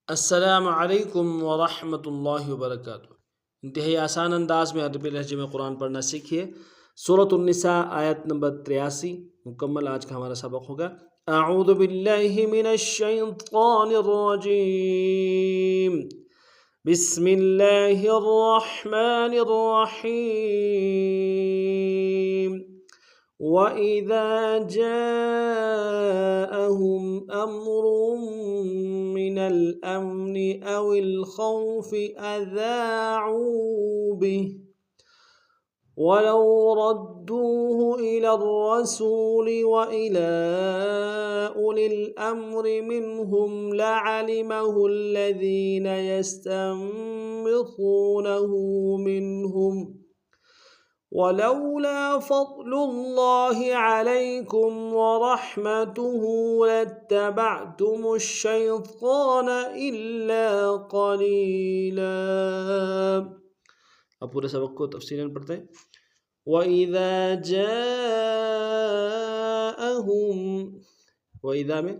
السلام علیکم ورحمۃ اللہ وبرکاتہ۔ انتہائی آسان انداز میں عربی لہجے میں قرآن پڑھنا سیکھیے۔ سورۃ النساء آیت نمبر 83 مکمل آج کا ہمارا سبق ہوگا۔ اعوذ باللہ من الشیطان الرجیم، بسم اللہ الرحمن الرحیم۔ وَإِذَا جَاءَهُمْ أَمْرٌ مِّنَ الْأَمْنِ أَوِ الْخَوْفِ أَذَاعُوا بِهِ وَلَوْ رَدُّوهُ إِلَى الرَّسُولِ وَإِلَى أُولِي الْأَمْرِ مِنْهُمْ لَعَلِمَهُ الَّذِينَ يَسْتَنبِطُونَهُ مِنْهُمْ وَلَوْلَا فَضْلُ اللَّهِ عَلَيْكُمْ وَرَحْمَتُهُ لَاتَّبَعْتُمُ الشَّيْطَانَ إِلَّا قَلِيلًا۔ اب پورے سبق کو تفصیلاً پڑھتے ہیں۔ وَإِذَا جَاءَهُمْ، وَإِذَا میں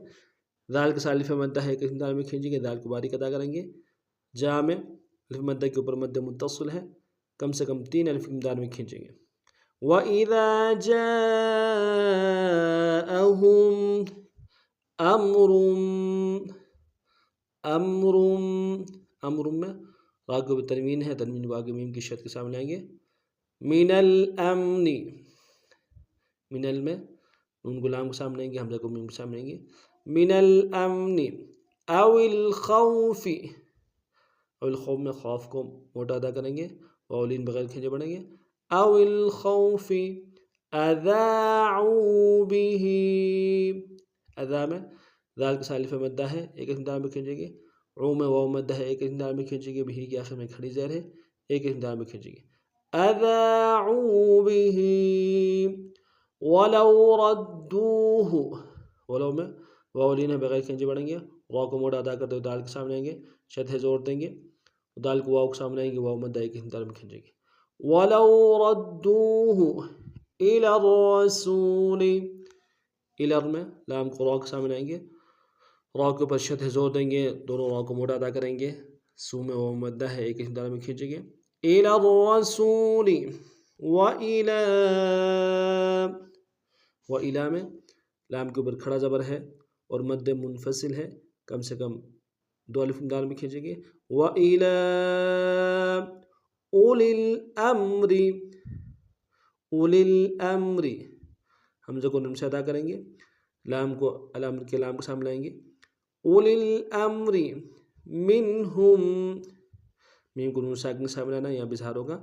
ذال کے ساتھ الف مدہ ہے، ایک دال میں کھینچیں گے، دال کو باریک ادا کریں گے۔ جا میں الف مدہ کے اوپر مد متصل ہے، کم سے کم 3 الف امداد میں کھینچیں گے۔ وَإِذَا جَاءَهُمْ أَمْرٌ، أمر میں را کو تنوین ہے، تنوین کو آگے میم کی شد کے سامنے آئیں گے۔ من الامن، من ال میں نون غلام کو سامنے آئیں گے، حمزہ کو میم کے سامنے آئیں گے۔ من الامن او الخوف، او الخوف میں خوف کو موٹا ادا کریں گے، واولین بغیر کھینچے پڑیں گے۔ او الخوف اذاعوا به، اذا میں ذال کے سالف مدہ ہے، ایک اسم میں کھینچیں گے۔ عو میں واو مدہ ہے، ایک اسم میں کھینچیں گے، بھی کے آخر میں کھڑی زیر ہے، ایک اسم میں کھینچیں گے۔ اذاعوا به ولو ردوه، ولو میں واولین ہے بغیر کھینچے پڑیں گے، را کو موٹا ادا کرتے ہوئے دال کے سامنے آئیں گے، شدہ زور دیں گے، دال کو واو کے سامنے آئیں گے، واو مدہ ایک اسم میں کھینچیں گے۔ وَلَوْ رَدُّوهُ إِلَى الرَّسُولِ، الر میں لام کو را کے سامنے آئیں گے، را کے اوپر شدہ زور دیں گے، دونوں را کو موٹا ادا کریں گے، سو میں واو مدہ ہے، ایک اسم میں کھینچیں گے۔ إِلَى الرَّسُولِ وَإِلَى میں لام کے اوپر کھڑا زبر ہے اور مد منفصل ہے، کم سے کم 2 الف امداد میں کھینچیں گے۔ وَإِلَى اولی الامر، اولی الامر حمزہ کو نون سے ادا کریں گے، لام کو الامر کے لام کو سامنے لائیں گے۔ اولی الامر منہم، میم کو نون ساکن کے سامنے لانا، یہاں بظہار ہوگا۔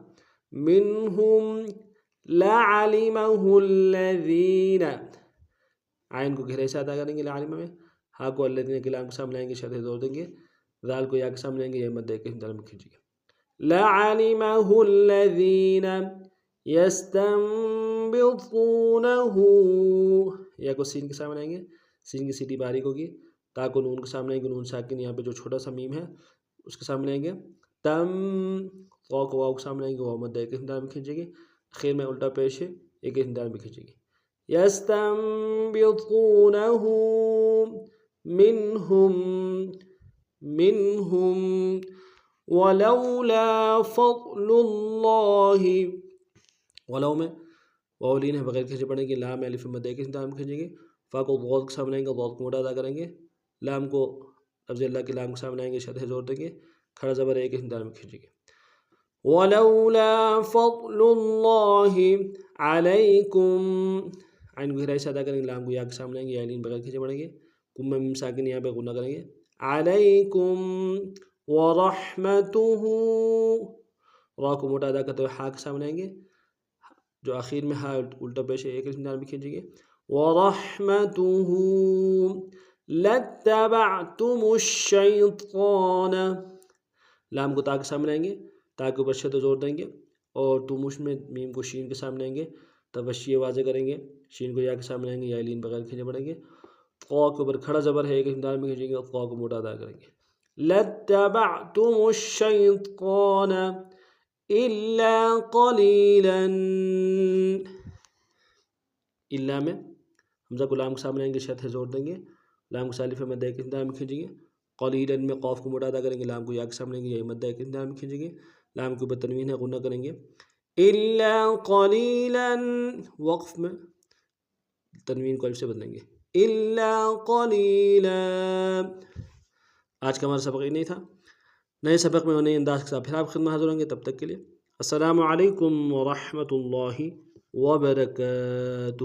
منہم لعلمہ الذین، عین کو گہرائی سے ادا کریں گے لعلمہ میں، ہا کو الذین کے لام کے سامنے لائیں گے، شدہ زور دیں گے، ذال کو یا کے سامنے لائیں گے، یہ مدہ ایک اسم میں کھینچیں گے۔ لَعَلِمَهُ الَّذِينَ يَسْتَنبِطُونَهُ، یا کو سین کے سامنے آئیں گے، سین کی سیٹی باریک ہوگی، تا کو نون کے سامنے آئیں گے، نون ساکن یہاں پہ جو چھوٹا سا میم ہے اس کے سامنے آئیں گے۔ تم، قا کو واو کے سامنے آئیں گے، واو مدہ ایک اسم میں کھینچیں گے، خیر میں الٹا پیش ہے، ایک اسم میں کھینچیں گے۔ يَسْتَنبِطُونَهُ منہم وَلَوْلَا فَضْلُ اللَّهِ، ولو میں واولین ہے بغیر کھینچے پڑیں گے، لام الف مدہ ایک اسم میں کھینچیں گے، فا کو ضاد کے سامنے آئیں گے، ضاد کو موٹا ادا کریں گے، لام کو لفظ اللہ کے لام کے سامنے آئیں گے، شدہ زور دیں گے، کھڑا زبر ایک اسم میں کھینچیں گے۔ وَلَوْلَا فَضْلُ اللَّهِ عَلَيْكُمْ، عین کو گہرائی سے ادا کریں گے، لام کو یا کے سامنے آئیں گے، یا بغیر کھینچے پڑیں گے، کم میں ساکن یہاں پہ غنہ کریں گے۔ عَلَيْكُمْ وَرَحْمَتُهُ، را کو موٹا ادا کرتے ہوئے ہا کے سامنے آئیں گے، جو آخر میں ہا الٹا پیش ہے، ایک اسم میں کھینچیں گے۔ وَرَحْمَتُهُ لَاتَّبَعْتُمُ الشَّيْطَانَ، لام کو تا کے سامنے آئیں گے، تا کے اوپر شد زور دیں گے، اور تمش میں میم کو شین کے سامنے آئیں گے، توشی واضح کریں گے، شین کو یا کے سامنے آئیں گے، یا لین بغیر کھینچے پڑیں گے، قا کے اوپر کھڑا زبر ہے، ایک اسم میں کھینچیں گے، اور قا کو موٹا ادا کریں گے۔ لَاتَّبَعْتُمُ الشَّيْطَانَ إِلَّا قَلِيلًا، الا میں حمزہ کو لام کے سامنے آئیں گے، شدہ زور دیں گے، لام کو سالف میں ایک اسم میں کھینچیں گے، قلیلا میں قاف کو موٹا ادا کریں گے، لام کو یا کے سامنے لیں گے، یا مد لام کھینچیں گے، لام کے اوپر تنوین ہے غنہ کریں گے، الا قلیلا وقف میں تنوین کو الف سے بدلیں گے، الا قلیلا۔ آج کا ہمارا سبق یہ نہیں تھا، نئے سبق میں نئے انداز کے ساتھ پھر آپ خدمت حاضر ہوں گے، تب تک کے لیے السلام علیکم ورحمۃ اللہ وبرکاتہ۔